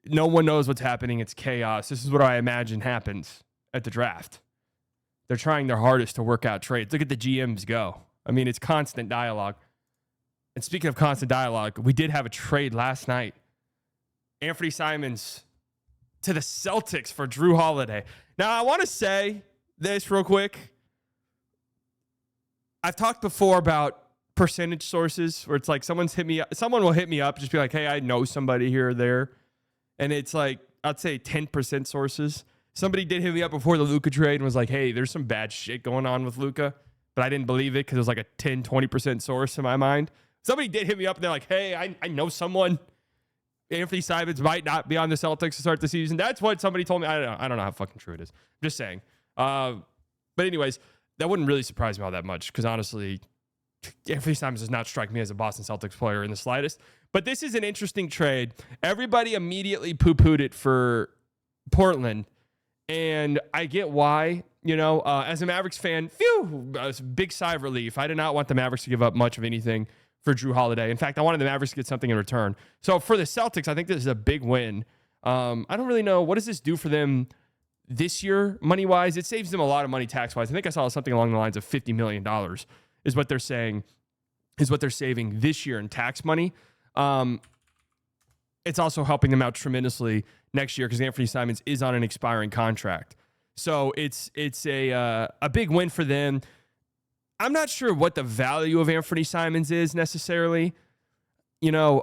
no one knows what's happening. It's chaos. This is what I imagine happens at the draft. They're trying their hardest to work out trades. Look at the GMs go. I mean, it's constant dialogue. And speaking of constant dialogue, we did have a trade last night. Anthony Simons to the Celtics for Jrue Holiday. Now, I want to say this real quick. I've talked before about percentage sources where it's like someone will hit me up, just be like, hey, I know somebody here or there. And it's like, I'd say 10% sources. Somebody did hit me up before the Luka trade and was like, hey, there's some bad shit going on with Luka. But I didn't believe it because it was like a 10, 20% source in my mind. Somebody did hit me up and they're like, hey, I know someone. Anthony Simons might not be on the Celtics to start the season. That's what somebody told me. I don't know how fucking true it is. I'm just saying. But anyways, that wouldn't really surprise me all that much because honestly, Anthony Simons does not strike me as a Boston Celtics player in the slightest. But this is an interesting trade. Everybody immediately poo-pooed it for Portland. And I get why. You know, as a Mavericks fan, big sigh of relief. I did not want the Mavericks to give up much of anything for Jrue Holiday. In fact, I wanted the Mavericks to get something in return. So for the Celtics, I think this is a big win. I don't really know. What does this do for them this year, money-wise? It saves them a lot of money tax-wise. I think I saw something along the lines of $50 million is what they're saying, is what they're saving this year in tax money. It's also helping them out tremendously next year because Anthony Simons is on an expiring contract. So it's a big win for them. I'm not sure what the value of Anthony Simons is necessarily. You know,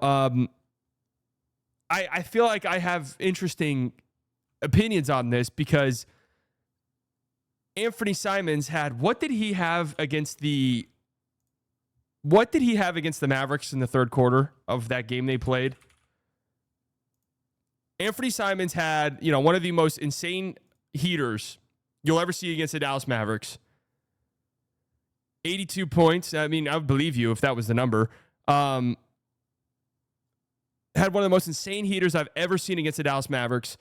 I feel like I have interesting opinions on this because Anthony Simons had, what did he have against the Mavericks in the third quarter of that game they played? Anthony Simons had, one of the most insane heaters you'll ever see against the Dallas Mavericks. 82 points. I mean, I would believe you if that was the number. Had one of the most insane heaters I've ever seen against the Dallas Mavericks.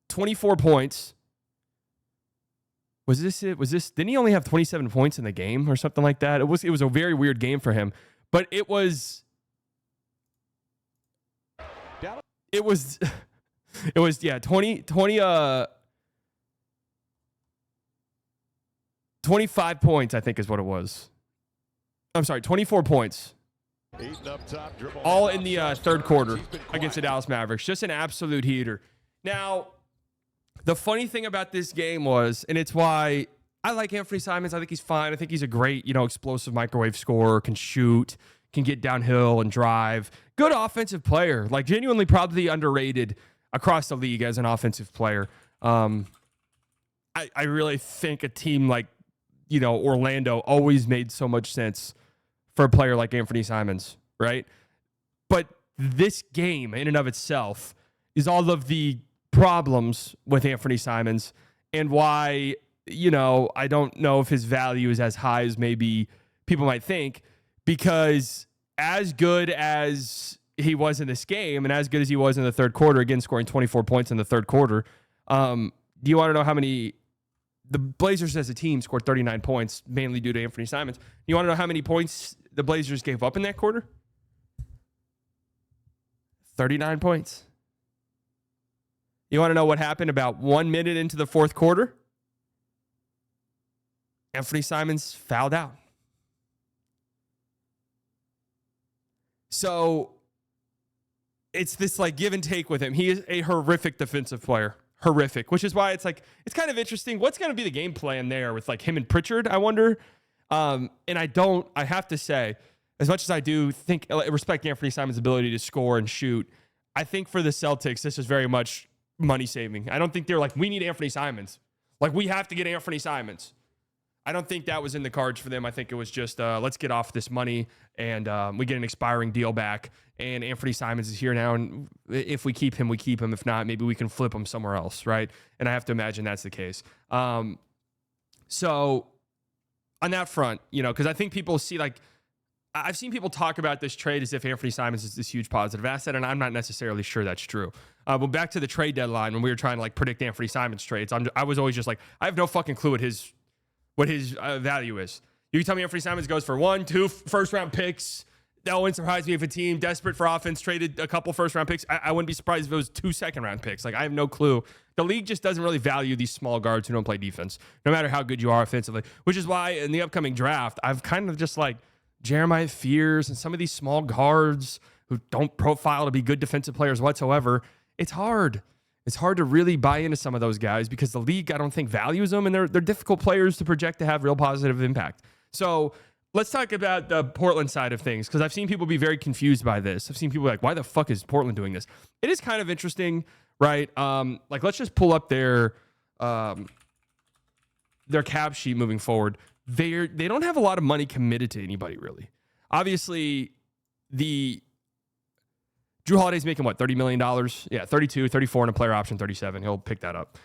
24 points. Was this it? Didn't he only have 27 points in the game or something like that? It was a very weird game for him. But it was 25 points, I think is what it was. I'm sorry, 24 points. All in the third quarter against the Dallas Mavericks. Just an absolute heater. Now, the funny thing about this game was, and it's why I like Anthony Simons. I think he's fine. I think he's a great, explosive microwave scorer, can shoot, can get downhill and drive. Good offensive player. Like, genuinely probably underrated across the league as an offensive player. I really think a team like, Orlando always made so much sense for a player like Anthony Simons, right? But this game in and of itself is all of the problems with Anthony Simons and why, I don't know if his value is as high as maybe people might think, because as good as he was in this game and as good as he was in the third quarter, again, scoring 24 points in the third quarter, do you want to know how many the Blazers as a team scored 39 points, mainly due to Anthony Simons. You want to know how many points the Blazers gave up in that quarter? 39 points. You want to know what happened about 1 minute into the fourth quarter? Anthony Simons fouled out. So it's this like give and take with him. He is a horrific defensive player. Horrific, which is why it's kind of interesting. What's going to be the game plan there with like him and Pritchard, I wonder. And I have to say, as much as I do respect Anthony Simons' ability to score and shoot, I think for the Celtics, this is very much money saving. I don't think they're like, we need Anthony Simons. Like, we have to get Anthony Simons. I don't think that was in the cards for them. I think it was just, let's get off this money and we get an expiring deal back. And Anthony Simons is here now. And if we keep him, we keep him. If not, maybe we can flip him somewhere else, right? And I have to imagine that's the case. So on that front, because I think people see, like, I've seen people talk about this trade as if Anthony Simons is this huge positive asset, and I'm not necessarily sure that's true. But back to the trade deadline when we were trying to like predict Anthony Simons trades, I was always just like, I have no fucking clue what his value is. You can tell me Anthony Simons goes for 1, 2 first-round picks, that wouldn't surprise me if a team desperate for offense traded a couple first-round picks. I wouldn't be surprised if it was 2 second-round picks. Like, I have no clue. The league just doesn't really value these small guards who don't play defense, no matter how good you are offensively, which is why in the upcoming draft, I've kind of just like Jeremiah Fears and some of these small guards who don't profile to be good defensive players whatsoever. It's hard. It's hard to really buy into some of those guys because the league, I don't think, values them, and they're difficult players to project to have real positive impact. So let's talk about the Portland side of things, because I've seen people be very confused by this. I've seen people like, why the fuck is Portland doing this? It is kind of interesting, right? Like, let's just pull up their cap sheet moving forward. They don't have a lot of money committed to anybody, really. Obviously, the Jrue Holiday's making what, $30 million? Yeah, 32, 34 and a player option, 37. He'll pick that up.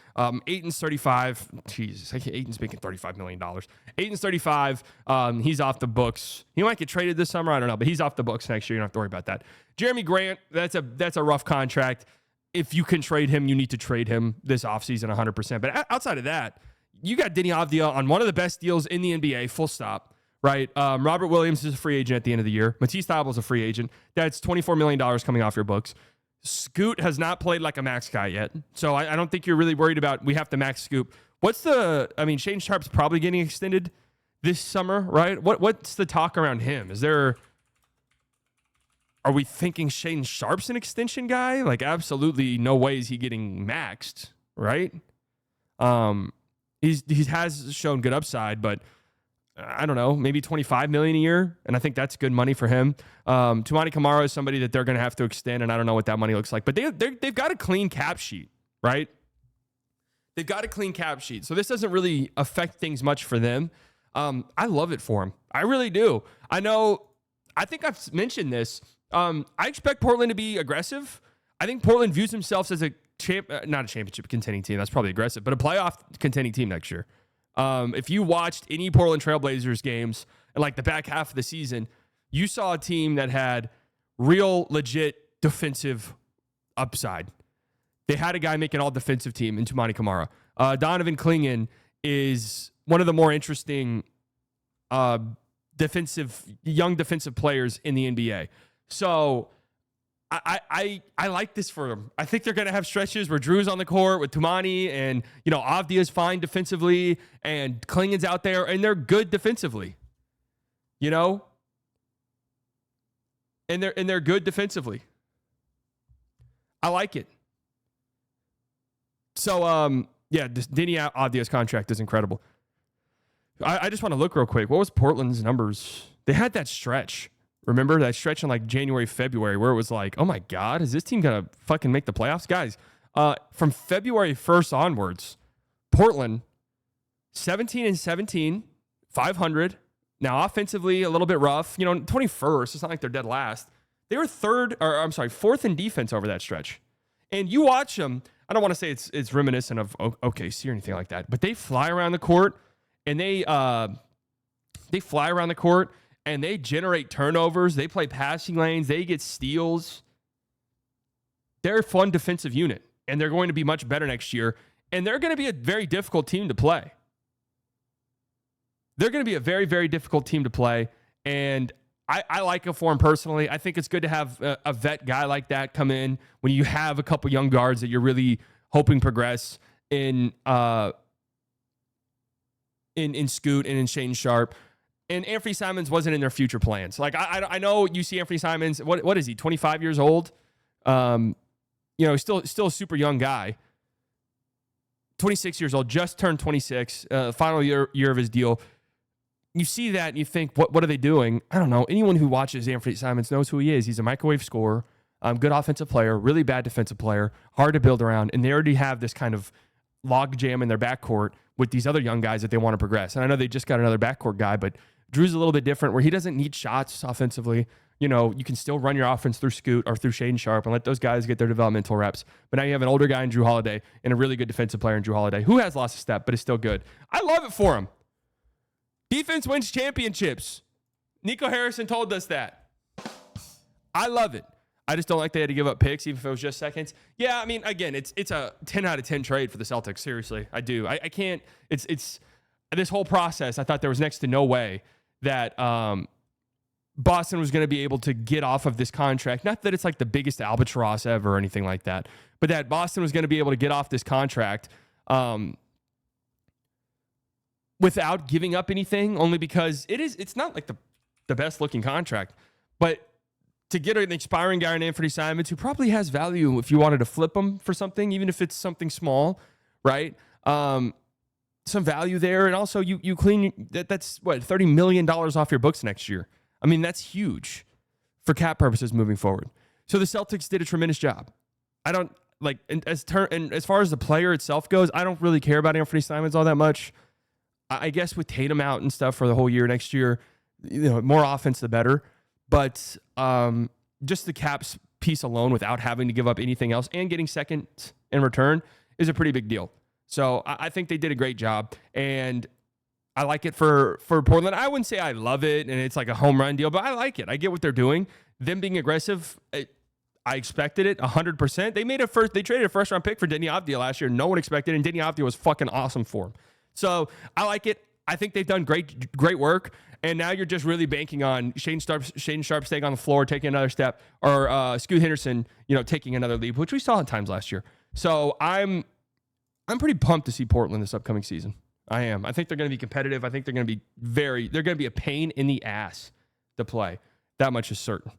Ayton's 35. Jesus, Ayton's making $35 million. Ayton's 35. He's off the books. He might get traded this summer. I don't know, but he's off the books next year. You don't have to worry about that. Jeremy Grant, that's a rough contract. If you can trade him, you need to trade him this offseason 100%. But outside of that, you got Deni Avdija on one of the best deals in the NBA, full stop. Right. Robert Williams is a free agent at the end of the year. Matisse Thybulle is a free agent. That's $24 million coming off your books. Scoot has not played like a max guy yet. So I don't think you're really worried about we have to max Scoop. Shane Sharp's probably getting extended this summer, right? What's the talk around him? Are we thinking Shane Sharp's an extension guy? Like, absolutely no way is he getting maxed, right? He has shown good upside, but I don't know, maybe $25 million a year, and I think that's good money for him. Toumani Camara is somebody that they're going to have to extend, and I don't know what that money looks like. But they've got a clean cap sheet, right? They've got a clean cap sheet, so this doesn't really affect things much for them. I love it for them. I really do. I think I've mentioned this. I expect Portland to be aggressive. I think Portland views themselves as not a championship contending team. That's probably aggressive, but a playoff contending team next year. If you watched any Portland Trailblazers games in like the back half of the season, you saw a team that had real legit defensive upside. They had a guy make an all defensive team in Toumani Camara. Donovan Clingan is one of the more interesting young defensive players in the NBA. So I like this for them. I think they're going to have stretches where Jrue's on the court with Toumani and, Avdija's fine defensively and Clingan's out there and they're good defensively, and they're good defensively. I like it. So, Deni Avdija's contract is incredible. I just want to look real quick. What was Portland's numbers? They had that stretch. Remember that stretch in like January, February, where it was like, oh my God, is this team going to fucking make the playoffs? Guys, from February 1st onwards, Portland, 17-17, 500. Now, offensively, a little bit rough. 21st. It's not like they're dead last. They were fourth in defense over that stretch. And you watch them, I don't want to say it's reminiscent of OKC or anything like that, but they fly around the court and they generate turnovers. They play passing lanes. They get steals. They're a fun defensive unit, and they're going to be much better next year. And they're going to be a very difficult team to play. They're going to be a very, very difficult team to play. And I like it for them personally. I think it's good to have a vet guy like that come in when you have a couple young guards that you're really hoping progress in Scoot and in Shane Sharp. And Anthony Simons wasn't in their future plans. Like, I know you see Anthony Simons. What is he? 25 years old. Still a super young guy. 26 years old, just turned 26. Final year of his deal. You see that and you think, what are they doing? I don't know. Anyone who watches Anthony Simons knows who he is. He's a microwave scorer, good offensive player, really bad defensive player, hard to build around, and they already have this kind of log jam in their backcourt with these other young guys that they want to progress. And I know they just got another backcourt guy, but Jrue's a little bit different where he doesn't need shots offensively. You can still run your offense through Scoot or through Shane Sharp and let those guys get their developmental reps. But now you have an older guy in Jrue Holiday and a really good defensive player in Jrue Holiday who has lost a step but is still good. I love it for him. Defense wins championships. Nico Harrison told us that. I love it. I just don't like they had to give up picks even if it was just seconds. Yeah, I mean, again, it's a 10 out of 10 trade for the Celtics. Seriously, I do. I can't. It's this whole process. I thought there was next to no way that Boston was going to be able to get off of this contract. Not that it's like the biggest albatross ever or anything like that, but that Boston was going to be able to get off this contract without giving up anything, only because it's not like the best looking contract, but to get an expiring guy in Anthony Simons, who probably has value if you wanted to flip him for something, even if it's something small, right? Some value there. And also you clean that's what, $30 million off your books next year. I mean, that's huge for cap purposes moving forward. So the Celtics did a tremendous job. I don't like, and as far as the player itself goes, I don't really care about Anthony Simons all that much. I guess with Tatum out and stuff for the whole year next year, more offense the better. But just the caps piece alone, without having to give up anything else and getting second in return, is a pretty big deal. So I think they did a great job, and I like it for Portland. I wouldn't say I love it and it's like a home run deal, but I like it. I get what they're doing. Them being aggressive, I expected it 100%. They traded a first round pick for Deni Avdija last year. No one expected it, and Deni Avdija was fucking awesome for him. So I like it. I think they've done great work. And now you're just really banking on Shaedon Sharpe staying on the floor, taking another step, or Scoot Henderson, taking another leap, which we saw at times last year. So I'm pretty pumped to see Portland this upcoming season. I am. I think they're going to be competitive. I think they're going to be a pain in the ass to play. That much is certain.